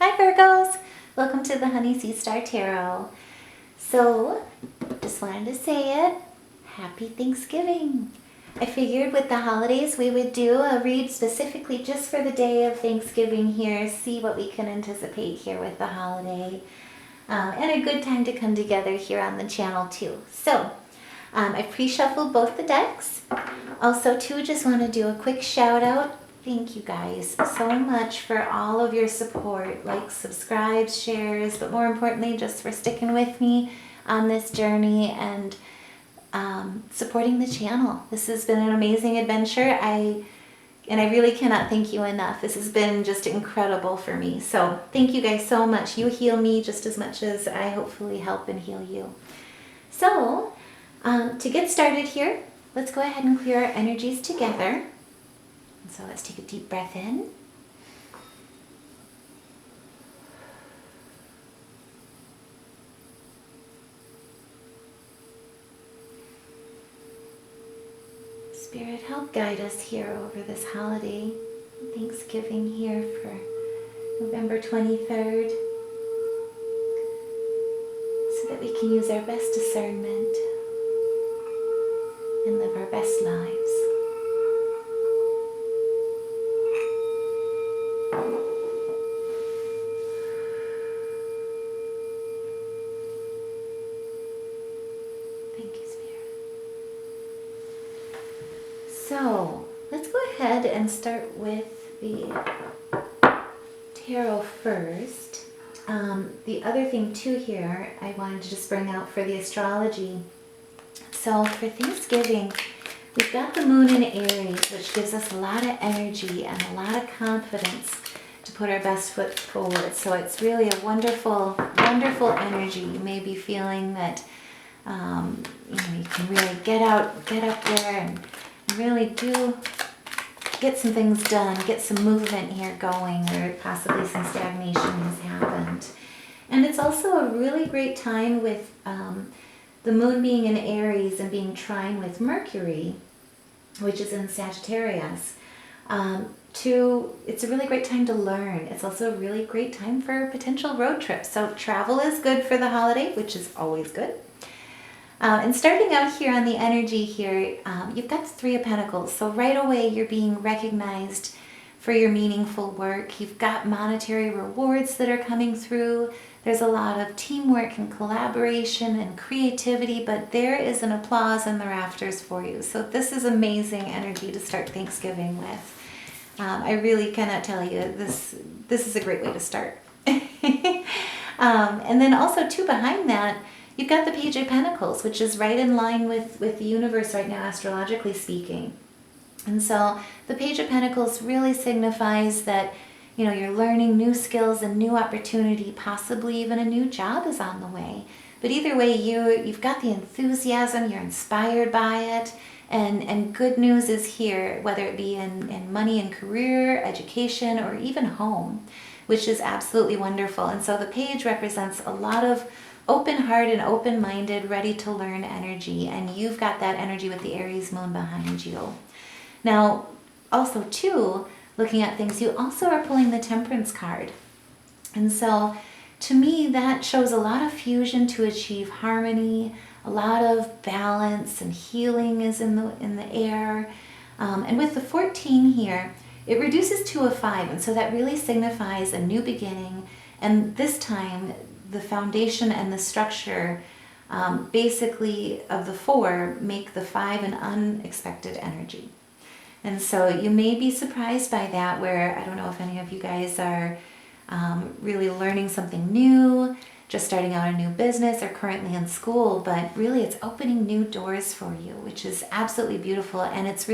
Hi Virgos! Welcome to the Honey Sea Star Tarot. So, just wanted to say it, Happy Thanksgiving! I figured with the holidays we would do a read specifically just for the day of Thanksgiving here, see what we can anticipate here with the holiday. And a good time to come together here on the channel too. So, I pre-shuffled both the decks. Also too, just want to do a quick shout out. Thank you guys so much for all of your support, likes, subscribes, shares, but more importantly, just for sticking with me on this journey and supporting the channel. This has been an amazing adventure. I really cannot thank you enough. This has been just incredible for me. So thank you guys so much. You heal me just as much as I hopefully help and heal you. So to get started here, let's go ahead and clear our energies together. So let's take a deep breath in. Spirit, help guide us here over this holiday, Thanksgiving here for November 23rd, so that we can use our best discernment and live our best lives. Thank you, Spirit. So let's go ahead and start with the tarot first. The other thing too here I wanted to just bring out for the astrology. So for Thanksgiving, we've got the moon in Aries, which gives us a lot of energy and a lot of confidence to put our best foot forward. So it's really a wonderful, wonderful energy. You may be feeling that you can really get up there and really do get some things done, get some movement here going where possibly some stagnation has happened. And it's also a really great time with the moon being in Aries and being trine with Mercury, which is in Sagittarius. It's a really great time to learn. It's also a really great time for potential road trips. So travel is good for the holiday, which is always good. And starting out here on the energy here, you've got the Three of Pentacles. So right away you're being recognized for your meaningful work. You've got monetary rewards that are coming through. There's a lot of teamwork and collaboration and creativity, but there is an applause in the rafters for you. So this is amazing energy to start Thanksgiving with. I really cannot tell you, this is a great way to start. And then also too, behind that, you've got the Page of Pentacles, which is right in line with the universe right now, astrologically speaking. And so the Page of Pentacles really signifies that, you're learning new skills and new opportunity, possibly even a new job is on the way. But either way, you've got the enthusiasm, you're inspired by it, and good news is here, whether it be in money and career, education, or even home, which is absolutely wonderful. And so the page represents a lot of open heart and open-minded, ready to learn energy, and you've got that energy with the Aries moon behind you. Now, also too, looking at things, you also are pulling the Temperance card. And so, to me, that shows a lot of fusion to achieve harmony, a lot of balance and healing is in the air. And with the 14 here, it reduces to a 5, and so that really signifies a new beginning, and this time, the foundation and the structure basically of the 4 make the 5 an unexpected energy. And so you may be surprised by that, where I don't know if any of you guys are really learning something new, just starting out a new business, or currently in school, but really it's opening new doors for you, which is absolutely beautiful, and it's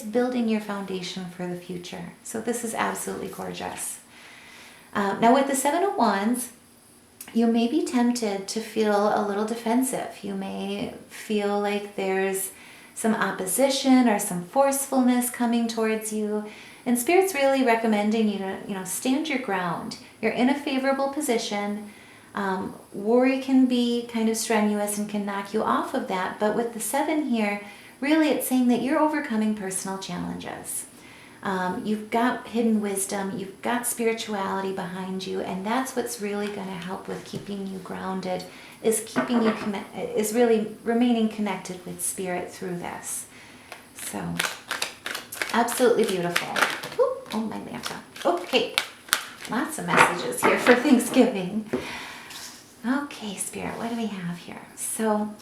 building your foundation for the future. So this is absolutely gorgeous. Now with the 7 of Wands, you may be tempted to feel a little defensive. You may feel like there's some opposition or some forcefulness coming towards you. And Spirit's really recommending you to, stand your ground. You're in a favorable position. Worry can be kind of strenuous and can knock you off of that. But with the 7 here, really it's saying that you're overcoming personal challenges. You've got hidden wisdom, you've got spirituality behind you, and that's what's really going to help with keeping you grounded, is really remaining connected with spirit through this. So, absolutely beautiful. Ooh, oh, my laptop. Okay, lots of messages here for Thanksgiving. Okay, Spirit, what do we have here? So,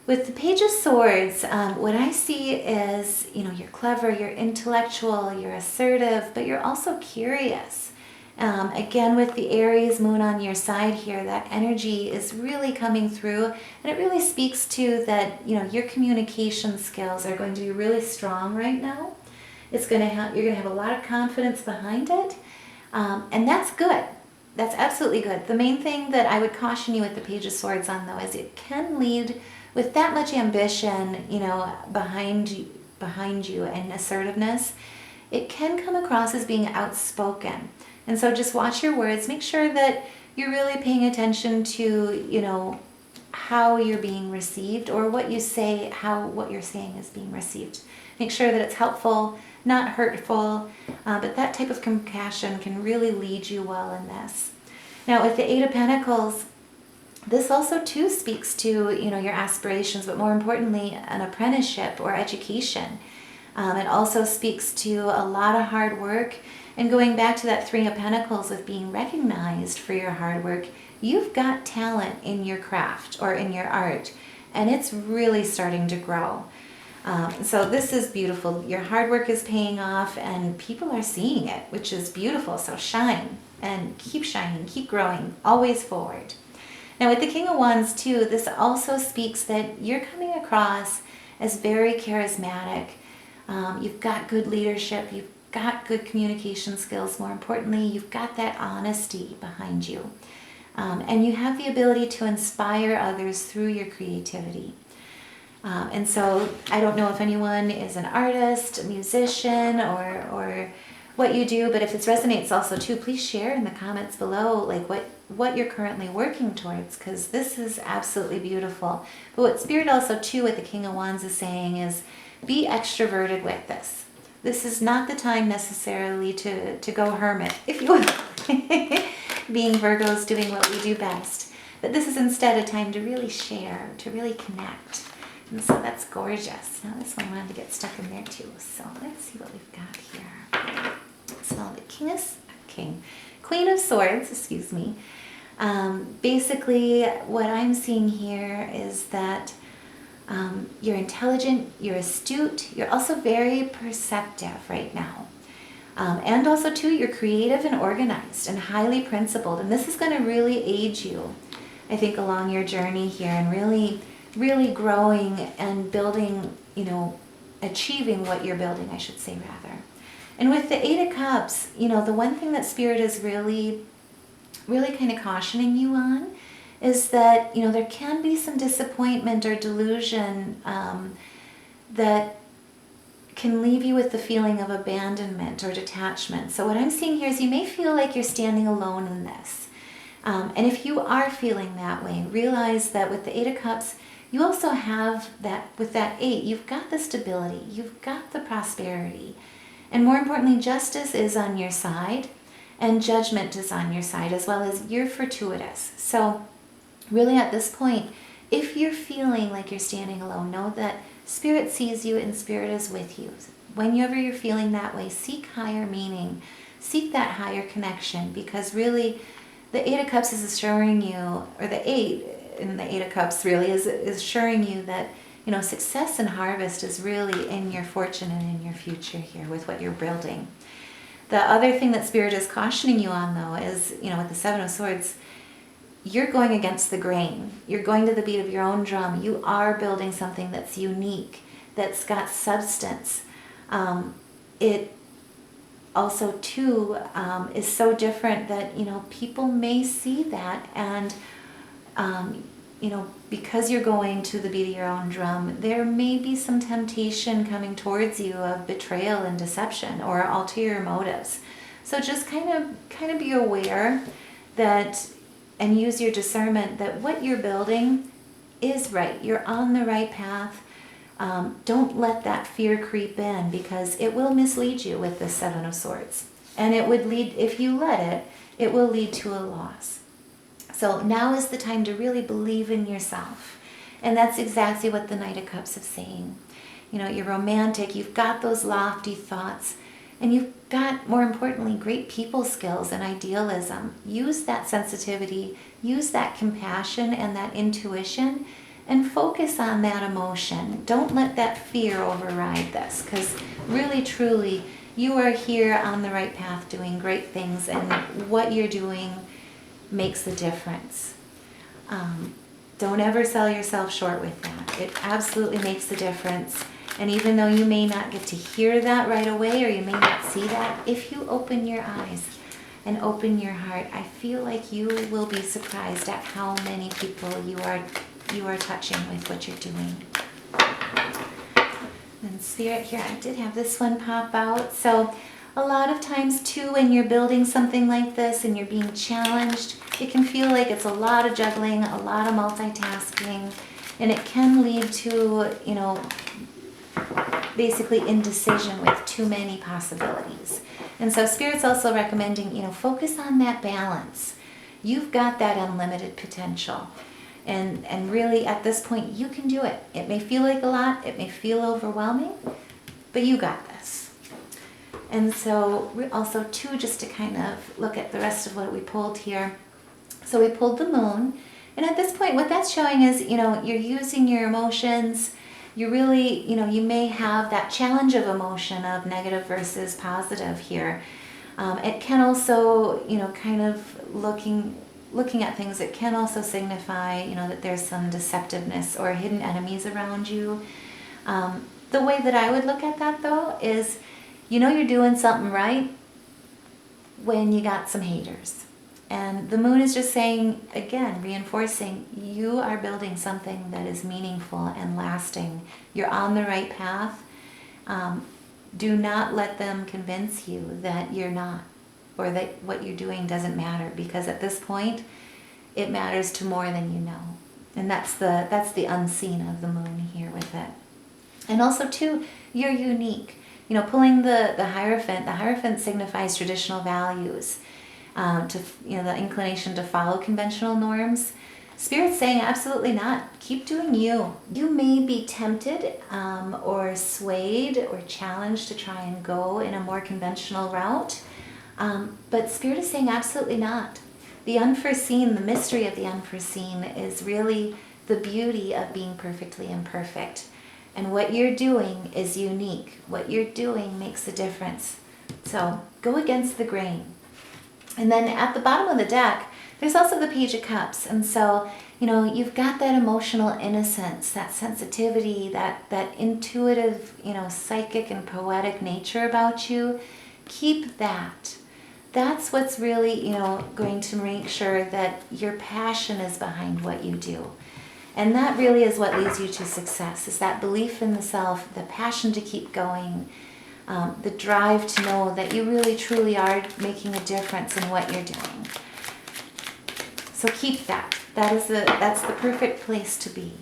with the Page of Swords, what I see is, you're clever, you're intellectual, you're assertive, but you're also curious. Again, with the Aries moon on your side here, that energy is really coming through, and it really speaks to that, your communication skills are going to be really strong right now. You're going to have a lot of confidence behind it, and that's good. That's absolutely good. The main thing that I would caution you with the Page of Swords on, though, is it can lead with that much ambition, behind you and assertiveness. It can come across as being outspoken. And so just watch your words. Make sure that you're really paying attention to, how you're being received, or what you say, how what you're saying is being received. Make sure that it's helpful, not hurtful, but that type of compassion can really lead you well in this. Now, with the Eight of Pentacles, this also too speaks to, your aspirations, but more importantly, an apprenticeship or education. It also speaks to a lot of hard work. And going back to that Three of Pentacles with being recognized for your hard work, you've got talent in your craft or in your art, and it's really starting to grow. So this is beautiful. Your hard work is paying off, and people are seeing it, which is beautiful. So shine, and keep shining, keep growing, always forward. Now with the King of Wands too, this also speaks that you're coming across as very charismatic. You've got good leadership, you've got good communication skills. More importantly, you've got that honesty behind you. And you have the ability to inspire others through your creativity. And so I don't know if anyone is an artist, a musician, or what you do, but if it resonates also too, please share in the comments below like what you're currently working towards, because this is absolutely beautiful. But what Spirit also too with the King of Wands is saying is be extroverted with this. This is not the time necessarily to go hermit, if you will, being Virgos, doing what we do best. But this is instead a time to really share, to really connect. And so that's gorgeous. Now this one wanted to get stuck in there too. So let's see what we've got here. So the Queen of Swords, excuse me. Basically what I'm seeing here is that you're intelligent, you're astute, you're also very perceptive right now. And also too, you're creative and organized and highly principled. And this is going to really aid you, I think, along your journey here, and really, really growing and building, achieving what you're building, I should say rather. And with the Eight of Cups, the one thing that Spirit is really, really kind of cautioning you on is that, there can be some disappointment or delusion that can leave you with the feeling of abandonment or detachment. So what I'm seeing here is you may feel like you're standing alone in this. And if you are feeling that way, realize that with the Eight of Cups, you also have that, with that Eight, you've got the stability, you've got the prosperity. And more importantly, justice is on your side, and judgment is on your side, as well as you're fortuitous. So really at this point, if you're feeling like you're standing alone, know that Spirit sees you and Spirit is with you. Whenever you're feeling that way, seek higher meaning, seek that higher connection, because really the Eight of Cups is assuring you, or the Eight in the Eight of Cups really is assuring you that, success and harvest is really in your fortune and in your future here with what you're building. The other thing that Spirit is cautioning you on, though, is, with the Seven of Swords, you're going against the grain. You're going to the beat of your own drum. You are building something that's unique, that's got substance. It also, too, is so different that, people may see that, and, because you're going to the beat of your own drum, there may be some temptation coming towards you of betrayal and deception or ulterior motives. So just kind of be aware that, and use your discernment that what you're building is right. You're on the right path. Don't let that fear creep in, because it will mislead you with the Seven of Swords. And it would lead, if you let it, it will lead to a loss. So now is the time to really believe in yourself. And that's exactly what the Knight of Cups is saying. You know, you're romantic, you've got those lofty thoughts, and you've got, more importantly, great people skills and idealism. Use that sensitivity, use that compassion and that intuition, and focus on that emotion. Don't let that fear override this, because really, truly, you are here on the right path doing great things, and what you're doing makes a difference. Don't ever sell yourself short with that. It absolutely makes a difference. And even though you may not get to hear that right away, or you may not see that, if you open your eyes and open your heart, I feel like you will be surprised at how many people you are touching with what you're doing. And Spirit here, I did have this one pop out. So a lot of times too, when you're building something like this and you're being challenged, it can feel like it's a lot of juggling, a lot of multitasking, and it can lead to, you know, basically indecision with too many possibilities. And so Spirit's also recommending, you know, focus on that balance. You've got that unlimited potential. And really at this point, you can do it. It may feel like a lot, it may feel overwhelming, but you got this. And so we also too, just to kind of look at the rest of what we pulled here. So we pulled the Moon, and at this point what that's showing is, you know, you're using your emotions. You really, you know, you may have that challenge of emotion of negative versus positive here. It can also, you know, kind of looking at things, it can also signify, you know, that there's some deceptiveness or hidden enemies around you. The way that I would look at that though is, you know, you're doing something right when you got some haters. And the Moon is just saying, again, reinforcing, you are building something that is meaningful and lasting. You're on the right path. Do not let them convince you that you're not, or that what you're doing doesn't matter, because at this point, it matters to more than you know. And that's the unseen of the Moon here with it. And also too, you're unique. You know, pulling the Hierophant signifies traditional values. The inclination to follow conventional norms. Spirit's saying absolutely not. Keep doing you. You may be tempted or swayed or challenged to try and go in a more conventional route, but Spirit is saying absolutely not. The unforeseen, the mystery of the unforeseen is really the beauty of being perfectly imperfect. And what you're doing is unique. What you're doing makes a difference. So go against the grain. And then at the bottom of the deck, there's also the Page of Cups. And so, you know, you've got that emotional innocence, that sensitivity, that intuitive, you know, psychic and poetic nature about you. Keep that. That's what's really, you know, going to make sure that your passion is behind what you do. And that really is what leads you to success, is that belief in the self, the passion to keep going, the drive to know that you really truly are making a difference in what you're doing. So keep that. That's the perfect place to be.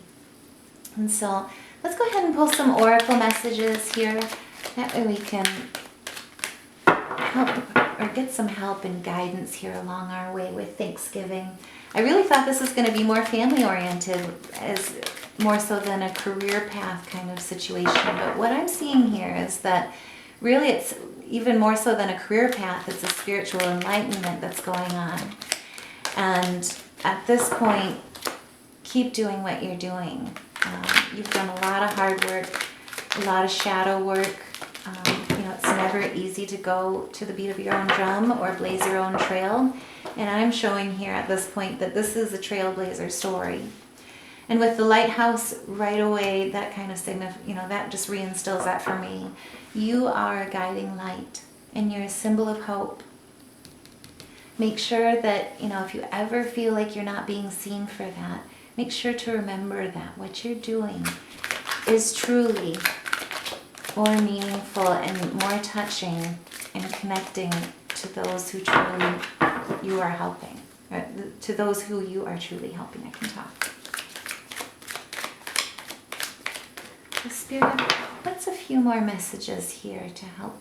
And so let's go ahead and pull some oracle messages here. That way we can help or get some help and guidance here along our way with Thanksgiving. I really thought this was going to be more family oriented, as more so than a career path kind of situation. But what I'm seeing here is that really it's even more so than a career path. It's a spiritual enlightenment that's going on. And at this point, keep doing what you're doing. You've done a lot of hard work, a lot of shadow work. It's never easy to go to the beat of your own drum or blaze your own trail. And I'm showing here at this point that this is a trailblazer story. And with the lighthouse right away, that kind of that just reinstills that for me. You are a guiding light, and you're a symbol of hope. Make sure that, if you ever feel like you're not being seen for that, make sure to remember that what you're doing is truly more meaningful and more touching and connecting to those who truly you are helping, or to those who you are truly helping. I can talk. So Spirit, what's a few more messages here to help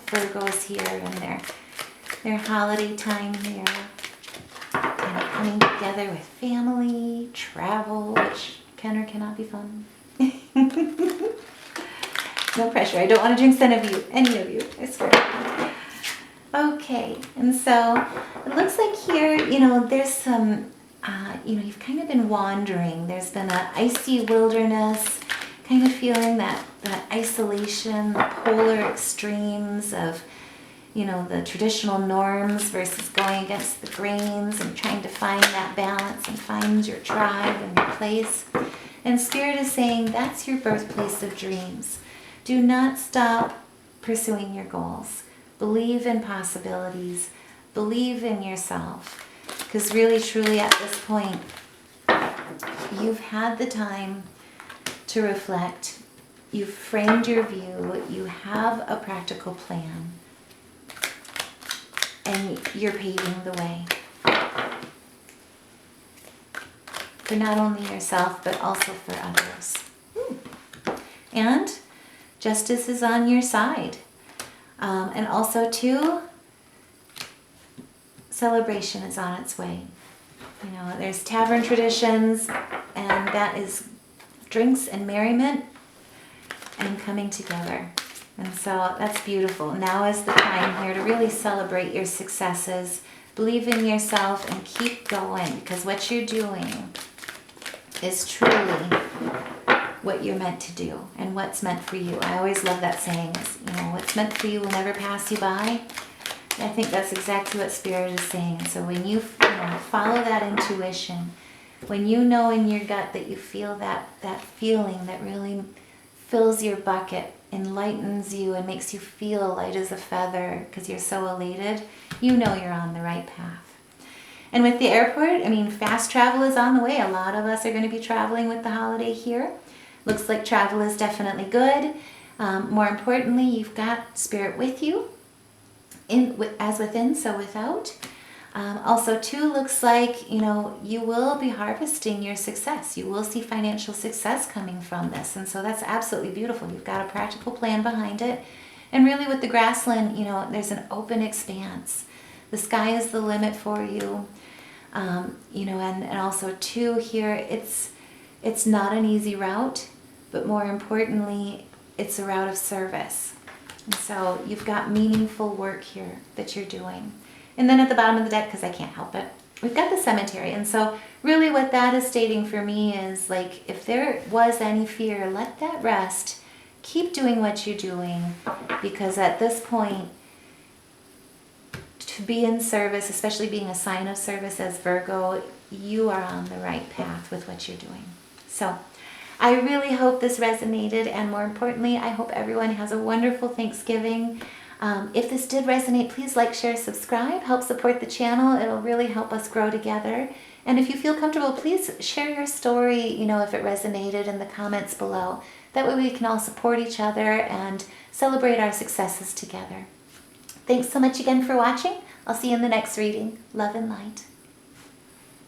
Virgos here in their holiday time here, and coming together with family, travel, which can or cannot be fun. No pressure. I don't want to jinx any of you, I swear. Okay, and so it looks like here, there's some, you've kind of been wandering. There's been an icy wilderness, kind of feeling that isolation, the polar extremes of, the traditional norms versus going against the grains and trying to find that balance and find your tribe and your place. And Spirit is saying that's your birthplace of dreams. Do not stop pursuing your goals. Believe in possibilities. Believe in yourself. Because really, truly, at this point, you've had the time to reflect. You've framed your view. You have a practical plan. And you're paving the way. For not only yourself, but also for others. And justice is on your side. And also, too, celebration is on its way. There's tavern traditions, and that is drinks and merriment and coming together. And so that's beautiful. Now is the time here to really celebrate your successes, believe in yourself, and keep going, because what you're doing is truly what you're meant to do and what's meant for you. I always love that saying, is, what's meant for you will never pass you by. I think that's exactly what Spirit is saying. So when you follow that intuition, when you know in your gut that you feel that feeling that really fills your bucket, enlightens you, and makes you feel light as a feather because you're so elated, you're on the right path. And with the airport, fast travel is on the way. A lot of us are going to be traveling with the holiday here. Looks like travel is definitely good. More importantly, you've got Spirit with you, as within, so without. Also, too, looks like, you will be harvesting your success. You will see financial success coming from this. And so that's absolutely beautiful. You've got a practical plan behind it. And really with the grassland, there's an open expanse. The sky is the limit for you. And also, too, here, it's not an easy route, but more importantly, it's a route of service. And so you've got meaningful work here that you're doing. And then at the bottom of the deck, because I can't help it, we've got the cemetery. And so really what that is stating for me is, like, if there was any fear, let that rest. Keep doing what you're doing, because at this point, to be in service, especially being a sign of service as Virgo, you are on the right path with what you're doing. So I really hope this resonated, and more importantly, I hope everyone has a wonderful Thanksgiving. If this did resonate, please like, share, subscribe. Help support the channel. It'll really help us grow together. And if you feel comfortable, please share your story, if it resonated, in the comments below. That way we can all support each other and celebrate our successes together. Thanks so much again for watching. I'll see you in the next reading. Love and light.